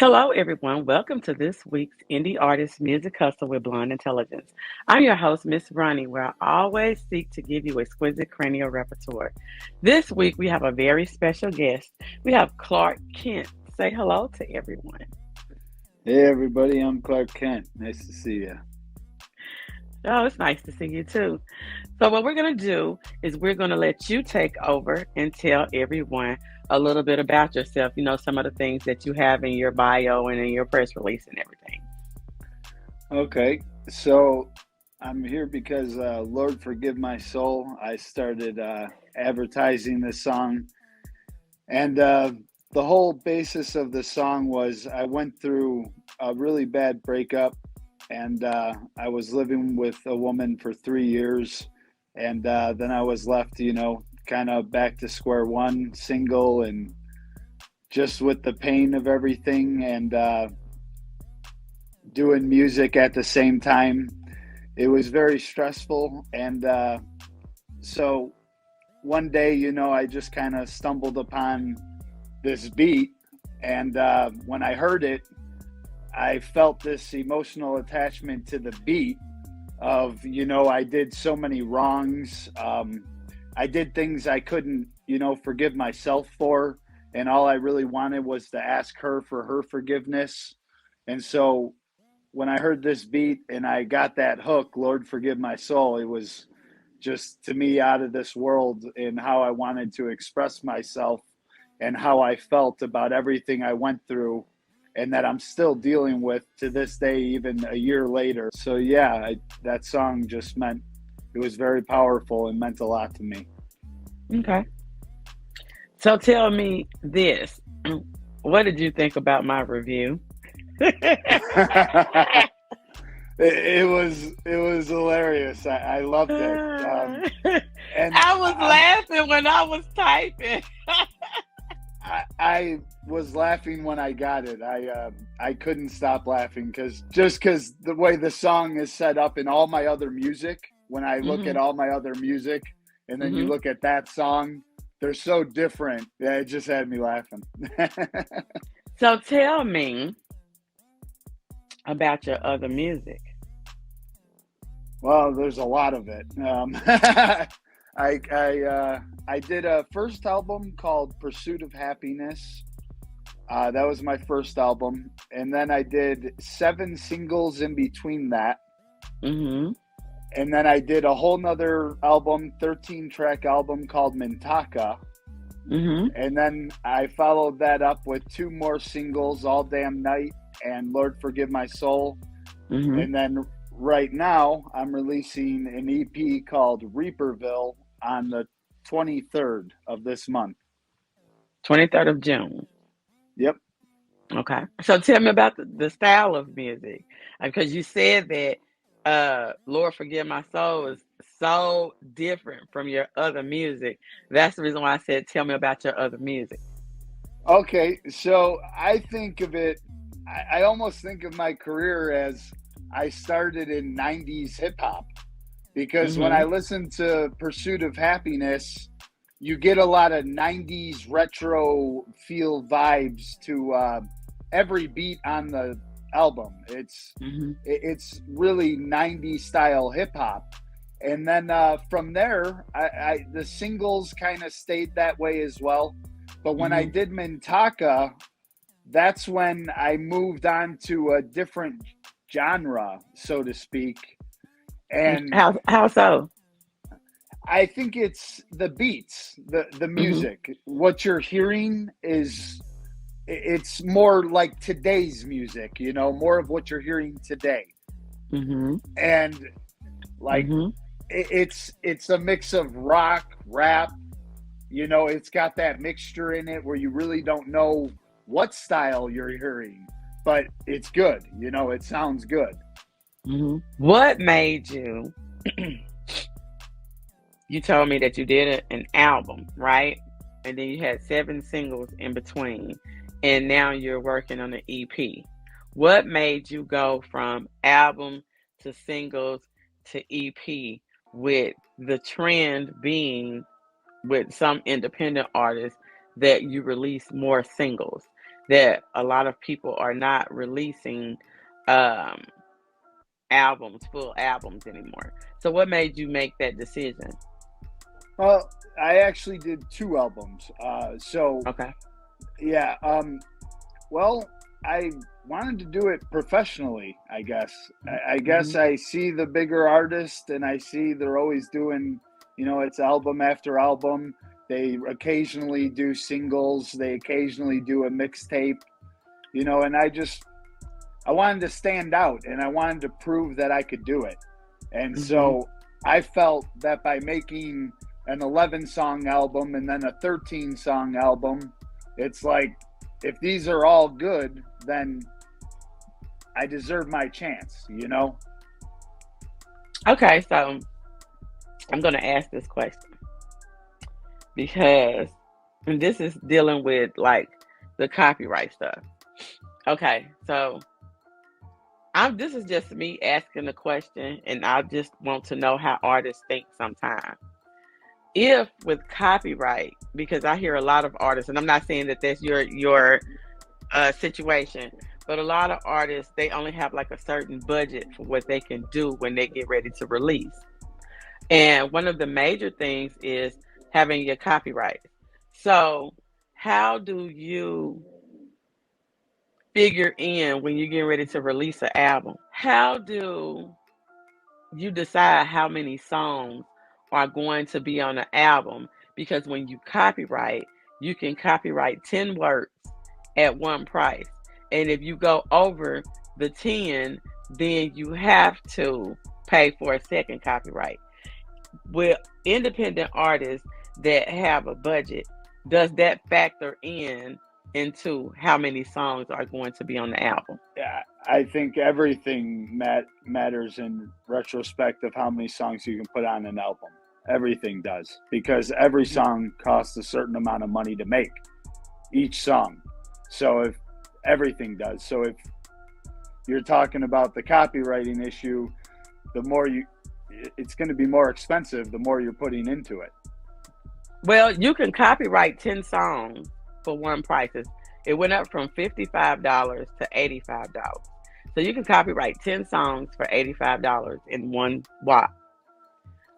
Hello, everyone. Welcome to this week's Indie Artist Music Hustle with Blonde Intelligence. I'm your host, Miss Ronnie, where I always seek to give you exquisite cranial repertoire. This week, we have a very special guest. We have Clark Kent. Say hello to everyone. Hey everybody, I'm Clark Kent. Nice to see you. Oh, it's nice to see you too. So, what we're going to do is we're going to let you take over and tell everyone a little bit about yourself. Some of the things that you have in your bio and in your press release and everything. Okay, so I'm here because Lord Forgive My Soul. I started advertising this song, and the whole basis of the song was I went through a really bad breakup, and I was living with a woman for 3 years, and then I was left, kind of back to square one, single, and just with the pain of everything, and doing music at the same time. It was very stressful. And so one day, I just kind of stumbled upon this beat. And when I heard it, I felt this emotional attachment to the beat of, I did so many wrongs. I did things I couldn't, forgive myself for. And all I really wanted was to ask her for her forgiveness. And so when I heard this beat and I got that hook, Lord Forgive My Soul, it was just to me out of this world in how I wanted to express myself and how I felt about everything I went through and that I'm still dealing with to this day, even a year later. So, yeah, that song just meant it was very powerful and meant a lot to me. Okay. So tell me this. What did you think about my review? it was hilarious. I loved it. And I was laughing when I was typing. I was laughing when I got it. I couldn't stop laughing because the way the song is set up in all my other music. When I look at Hmm. all my other music, and then you Hmm. look at that song, they're so different. Yeah, it just had me laughing. So tell me about your other music. Well, there's a lot of it. I did a first album called Pursuit of Happiness. That was my first album, and then I did 7 singles in between that, Hmm. and then I did a whole nother album, 13-track album called Mintaka, Hmm. and then I followed that up with two more singles, All Damn Night and Lord Forgive My Soul, Hmm. and then right now I'm releasing an EP called Reaperville on the 23rd of this month. 23rd of June. Yep. Okay. So tell me about the style of music. Because you said that Lord Forgive My Soul is so different from your other music. That's the reason why I said tell me about your other music. Okay, so I think of it, I almost think of my career as I started in 90s hip hop because when I Hmm. listen to Pursuit of Happiness, you get a lot of 90s retro feel vibes to every beat on the album. Hmm. It's really 90s style hip hop. And then from there, the singles kind of stayed that way as well. But when I Hmm. did Mintaka, that's when I moved on to a different genre, so to speak. And How so? I think it's the beats, the Hmm. music. What you're hearing is it's more like today's music, more of what you're hearing today. Hmm. And like Hmm. it's a mix of rock, rap, it's got that mixture in it where you really don't know what style you're hearing, but it's good. It sounds good. Hmm. What made you? You told me that you did an album, right? And then you had 7 singles in between, and now you're working on an EP. What made you go from album to singles to EP with the trend being with some independent artists that you release more singles? that a lot of people are not releasing um, albums, full albums anymore. So, what made you make that decision? Well, I actually did two albums. Okay. Yeah. Well, I wanted to do it professionally, I guess. I guess Hmm. I see the bigger artists and I see they're always doing, it's album after album. They occasionally do singles, they occasionally do a mixtape, and I wanted to stand out and I wanted to prove that I could do it. And Hmm. so I felt that by making an 11 song album and then a 13 song album, it's like, if these are all good, then I deserve my chance. Okay, so I'm going to ask this question because and this is dealing with like the copyright stuff. Okay, so I'm this is just me asking the question, and I just want to know how artists think sometimes. If with copyright, because I hear a lot of artists, and I'm not saying that that's your situation, but a lot of artists they only have like a certain budget for what they can do when they get ready to release. And one of the major things is having your copyright. So, how do you figure in when you're getting ready to release an album? How do you decide how many songs are going to be on the album? Because when you copyright, you can copyright 10 words at one price. And if you go over the 10, then you have to pay for a second copyright. With independent artists that have a budget, does that factor in into how many songs are going to be on the album? Yeah, I think everything matters in retrospect of how many songs you can put on an album. Everything does because every Mhm. song costs a certain amount of money to make each song. So if everything does, so if you're talking about the copywriting issue, the more it's going to be more expensive the more you're putting into it. Well, you can copyright 10 songs for one price. It went up from $55 to $85. So you can copyright 10 songs for $85 in one whop.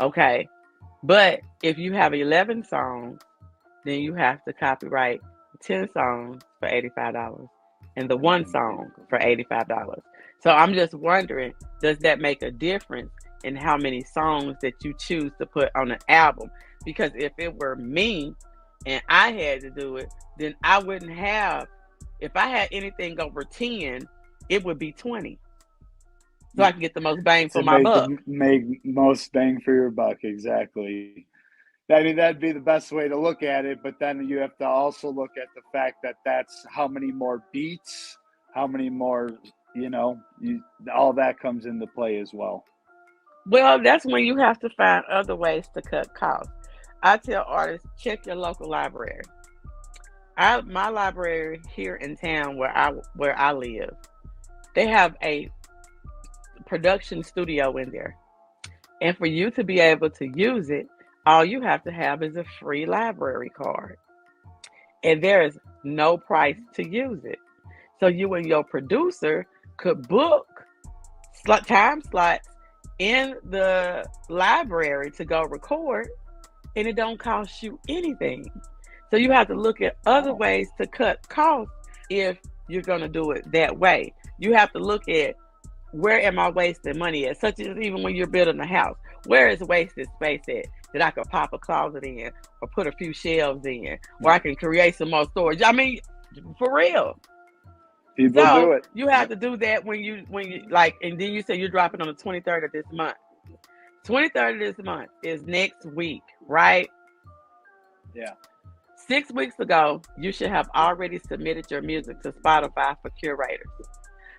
Okay. But if you have 11 songs, then you have to copyright 10 songs for $85 and the one song for $85. So I'm just wondering, does that make a difference in how many songs that you choose to put on an album? Because if it were me and I had to do it, then I wouldn't have, if I had anything over 10, it would be 20. So I can get the most bang for To my make buck. the make most bang for your buck, exactly. I mean, that'd be the best way to look at it, but then you have to also look at the fact that that's how many more beats, how many more, all that comes into play as well. Well, that's when you have to find other ways to cut costs. I tell artists, check your local library. My library here in town where I live, they have a production studio in there. And for you to be able to use it, all you have to have is a free library card. And there is no price to use it. So you and your producer could book time slots in the library to go record, and it don't cost you anything. So you have to look at other Oh, ways to cut costs if you're going to do it that way. You have to look at, where am I wasting money at? Such as even when you're building a house, where is wasted space at that I could pop a closet in or put a few shelves in, or I can create some more storage? I mean, for real. people do So it. you have to do that when you like, and then you say you're dropping on the 23rd of this month. 23rd of this month is next week, right? Yeah. 6 weeks ago, you should have already submitted your music to Spotify for curators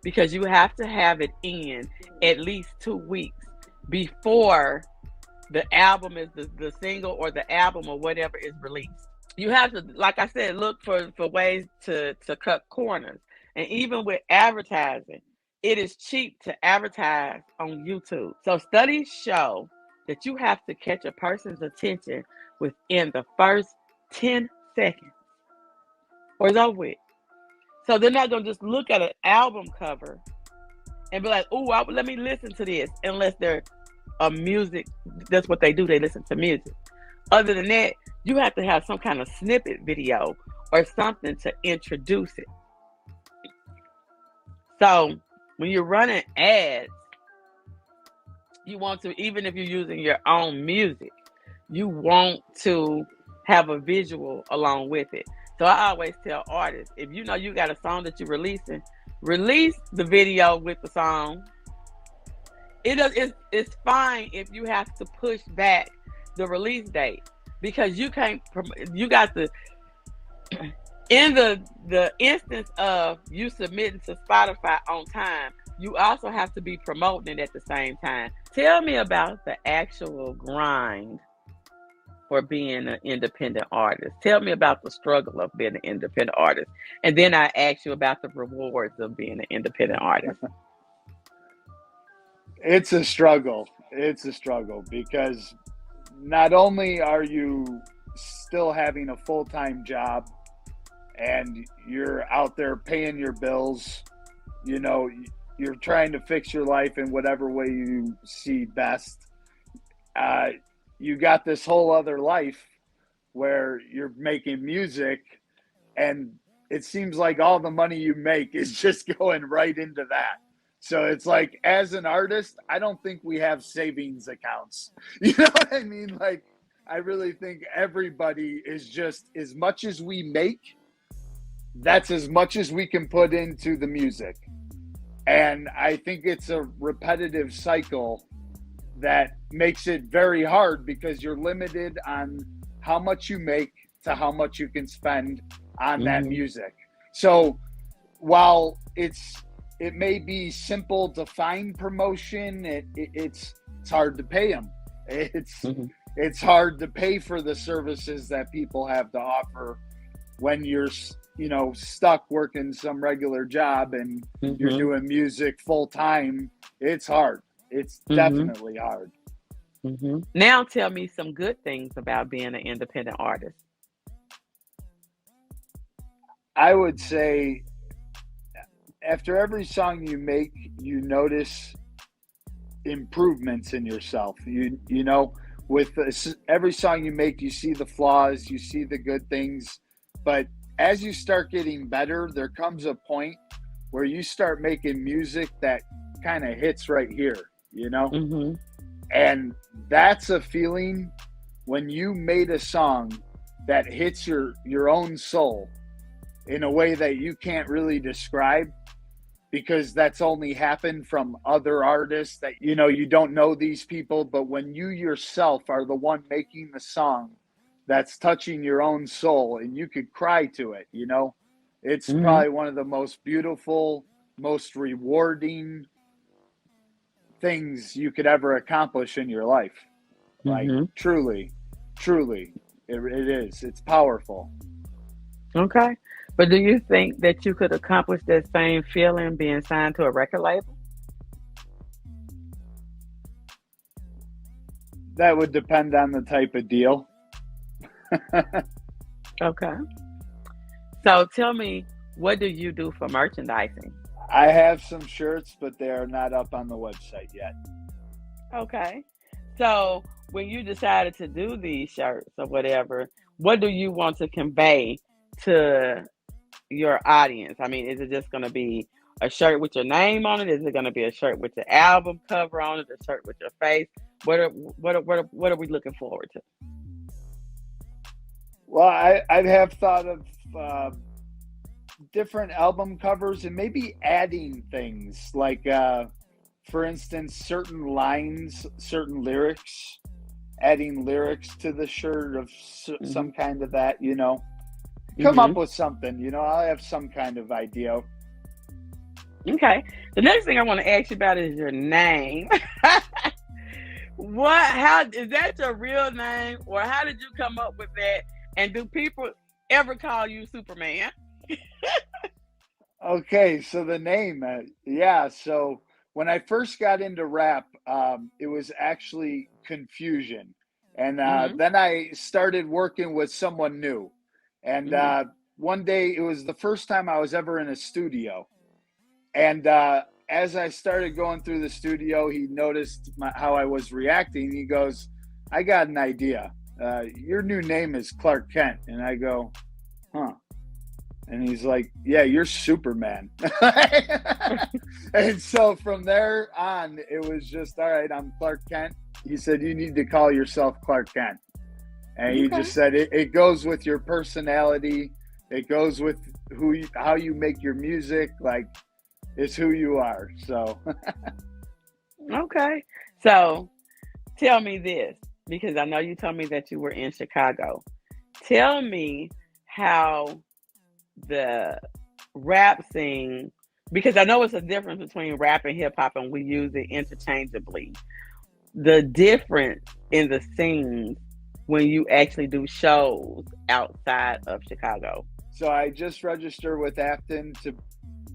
because you have to have it in at least 2 weeks before the album is the single or the album or whatever is released. You have to, like I said, look for ways to cut corners. And even with advertising, it is cheap to advertise on YouTube. So studies show that you have to catch a person's attention within the first 10 seconds or it's over with. So they're not gonna just look at an album cover and be like, "Oh, let me listen to this," unless they're a music. That's what they do. They listen to music. Other than that, you have to have some kind of snippet video or something to introduce it. So when you're running ads, you want to, even if you're using your own music, you want to have a visual along with it. So I always tell artists, if you know you got a song that you're releasing, release the video with the song. It's fine if you have to push back the release date, because you can't. You got to, in the instance of you submitting to Spotify on time, you also have to be promoting it at the same time. Tell me about the actual grind for being an independent artist. Tell me about the struggle of being an independent artist. And then I ask you about the rewards of being an independent artist. It's a struggle. It's a struggle because not only are you still having a full-time job and you're out there paying your bills, you know, you're trying to fix your life in whatever way you see best. You got this whole other life where you're making music, and it seems like all the money you make is just going right into that. So it's like, as an artist, I don't think we have savings accounts. You know what I mean? Like, I really think everybody is just, as much as we make, that's as much as we can put into the music. And I think it's a repetitive cycle that makes it very hard because you're limited on how much you make to how much you can spend on that music. So while it may be simple to find promotion, it's hard to pay them. It's hard to pay for the services that people have to offer when you're, you know, stuck working some regular job and you're doing music full time. It's hard. It's definitely hard. Now tell me some good things about being an independent artist. I would say after every song you make, you notice improvements in yourself. You know, with every song you make, you see the flaws, you see the good things, but as you start getting better, there comes a point where you start making music that kind of hits right here, you know? And that's a feeling when you made a song that hits your own soul in a way that you can't really describe, because that's only happened from other artists that, you know, you don't know these people, but when you yourself are the one making the song that's touching your own soul and you could cry to it, you know, it's probably one of the most beautiful, most rewarding things you could ever accomplish in your life. Like, truly, it is. It's powerful. Okay. But do you think that you could accomplish that same feeling being signed to a record label? That would depend on the type of deal. Okay. So tell me, what do you do for merchandising? I have some shirts, but they are not up on the website yet. Okay. So when you decided to do these shirts or whatever, what do you want to convey to your audience? I mean, is it just going to be a shirt with your name on it? Is it going to be a shirt with the album cover on it? A shirt with your face? What are we looking forward to? Well, I have thought of different album covers and maybe adding things like, for instance, certain lines, certain lyrics, adding lyrics to the shirt of some kind of that, you know. Come up with something, you know. I'll have some kind of idea. Okay. The next thing I want to ask you about is your name. How is that your real name, or how did you come up with that? And do people ever call you Superman? Okay, so the name, yeah. So when I first got into rap, it was actually Confusion, and then I started working with someone new, and one day, it was the first time I was ever in a studio. And as I started going through the studio, he noticed how I was reacting. He goes, I got an idea. Your new name is Clark Kent. And I go, huh. And he's like, yeah, you're Superman. And so from there on, it was just, all right, I'm Clark Kent. He said, you need to call yourself Clark Kent. And he Okay. just said, it goes with your personality. It goes with how you make your music. Like, it's who you are. So, Okay. So tell me this, because I know you told me that you were in Chicago. Tell me how the rap scene, because I know it's a difference between rap and hip hop, and we use it interchangeably. The difference in the scenes when you actually do shows outside of Chicago. so I just registered with Afton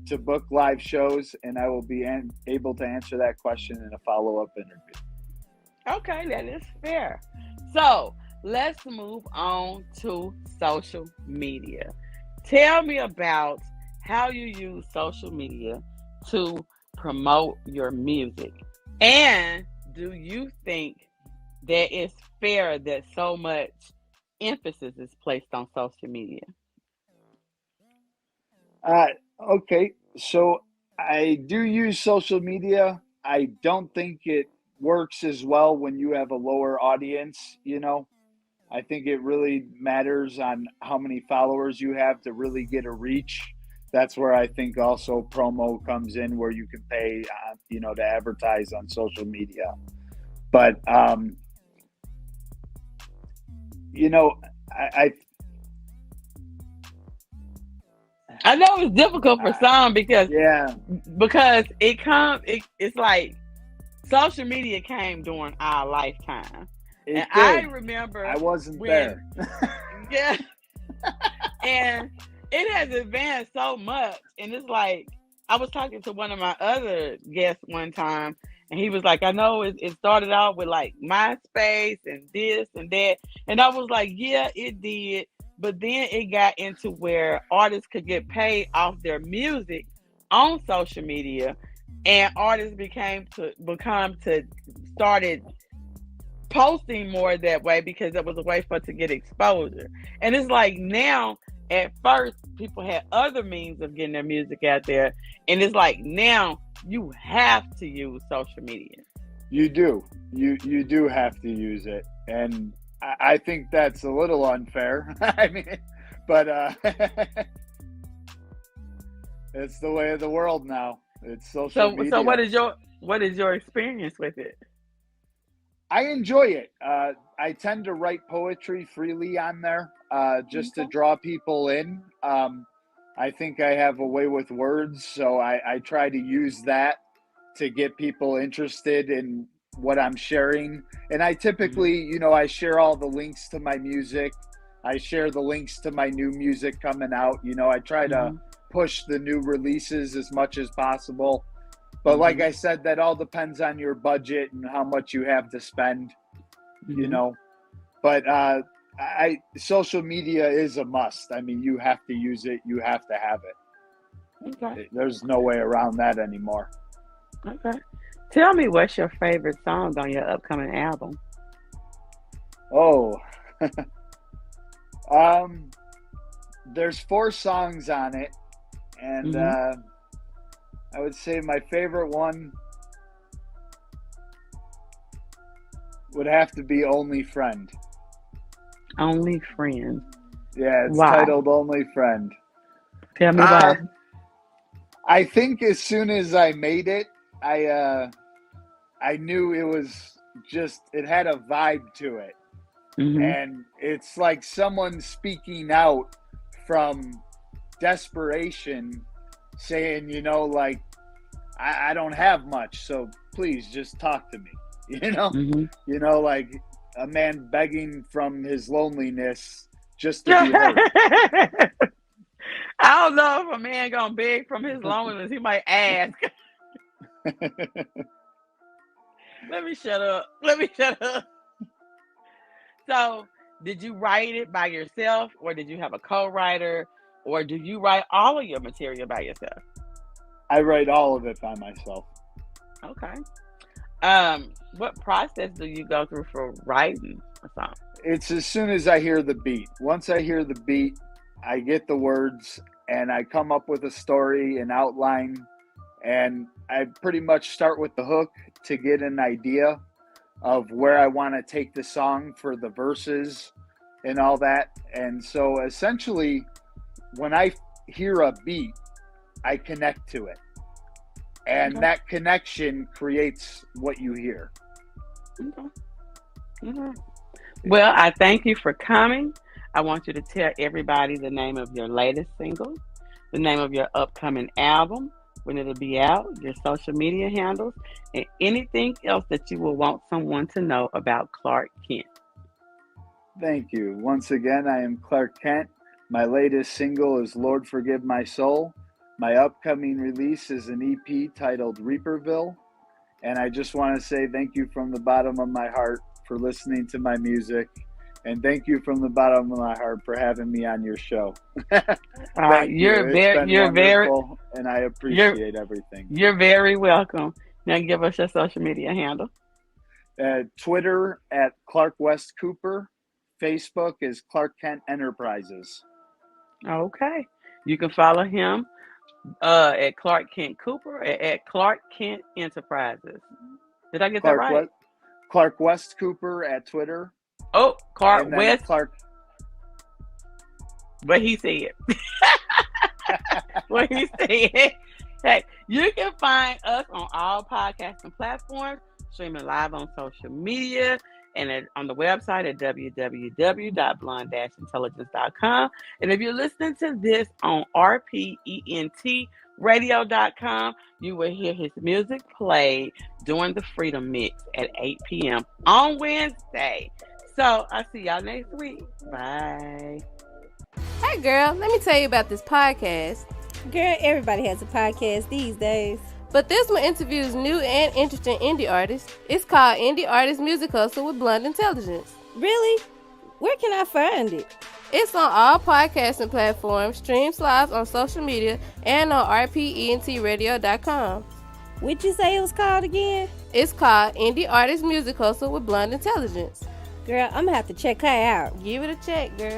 to book live shows, and I will be able to answer that question in a follow up interview. Okay, that is fair. So let's move on to social media. Tell me about how you use social media to promote your music. And do you think that it's fair that so much emphasis is placed on social media? Uh, okay, so I do use social media. I don't think it works as well when you have a lower audience, you know. I think it really matters on how many followers you have to really get a reach. That's where I think also promo comes in, where you can pay, to advertise on social media. But you know, I I know it's difficult for some because yeah, it's like social media came during our lifetime. And it I did. remember I wasn't when, there. yeah, and it has advanced so much. And it's like, I was talking to one of my other guests one time, and he was like, I know it started out with like MySpace and this and that. And I was like, yeah, it did. But then it got into where artists could get paid off their music on social media, and artists become to started posting more that way because it was a way for it to get exposure. And it's like now, at first, people had other means of getting their music out there, and it's like now you have to use social media. You do. You do have to use it, and I think that's a little unfair. I mean, but it's the way of the world now. It's social So media. what is your experience with it? I enjoy it. I tend to write poetry freely on there, just to Okay. draw people in. I think I have a way with words, so I try to use that to get people interested in what I'm sharing. And I Hmm. typically, I share all the links to my music. I share the links to my new music coming out. I try to Hmm. push the new releases as much as possible. But like Hmm. I said, that all depends on your budget and how much you have to spend, you Hmm. know. But I social media is a must. I mean, you have to use it. You have to have Okay. it. There's no way around that anymore. Okay. Tell me what's your favorite song on your upcoming album? Oh, um, there's 4 songs on it, and Hmm. I would say my favorite one would have to be "Only Friend." Only Friends. Yeah, it's Why? titled "Only Friend." Tell me Uh, why. I think as soon as I made it, I uh, I knew it was just it had a vibe to it, Hmm. and it's like someone speaking out from desperation, saying, like, I don't have much, so please just talk to me. You know, Hmm. like a man begging from his loneliness just to be heard. I don't know if a man gonna beg from his loneliness. He might ask, "Let me shut up. Let me shut up." So, did you write it by yourself, or did you have a co-writer? or do you write all of your material by yourself? I write all of it by myself. Okay. What process do you go through for writing a song? It's as soon as I hear the beat. Once I hear the beat, I get the words and I come up with a story, an outline, and I pretty much start with the hook to get an idea of where I want to take the song for the verses and all that. And so essentially, when I hear a beat, I connect to it. And Okay. that connection creates what you hear. Okay. Okay. Well, I thank you for coming. I want you to tell everybody the name of your latest single, the name of your upcoming album, when it'll be out, your social media handles, and anything else that you will want someone to know about Clark Kent. Thank you. Once again, I am Clark Kent. My latest single is Lord Forgive My Soul. My upcoming release is an EP titled Reaperville. And I just want to say thank you from the bottom of my heart for listening to my music. And thank you from the bottom of my heart for having me on your show. Thank you. You're It's very, been you're very, wonderful, and I appreciate everything. you're very welcome. Now give us your social media handle. Twitter at Clark West Cooper. Facebook is Clark Kent Enterprises. Okay. You can follow him at Clark Kent Cooper at Clark Kent Enterprises. Did I get that right? Clark West Cooper at Twitter. Oh, Clark And then West. Clark. What he said. What he said. Hey, you can find us on all podcasting platforms, streaming live on social media, and on the website at www.blonde-intelligence.com. And if you're listening to this on rpentradio.com, you will hear his music played during the Freedom Mix at 8 p.m. on Wednesday. So I'll see y'all next week. Bye. Hey girl, let me tell you about this podcast. Girl, everybody has a podcast these days. But this one interviews new and interesting indie artists. It's called Indie Artist Music Hustle with Blonde Intelligence. Really? Where can I find it? It's on all podcasting platforms, streams live on social media, and on rpentradio.com. What'd you say it was called again? It's called Indie Artist Music Hustle with Blonde Intelligence. Girl, I'm gonna have to check her out. Give it a check, girl.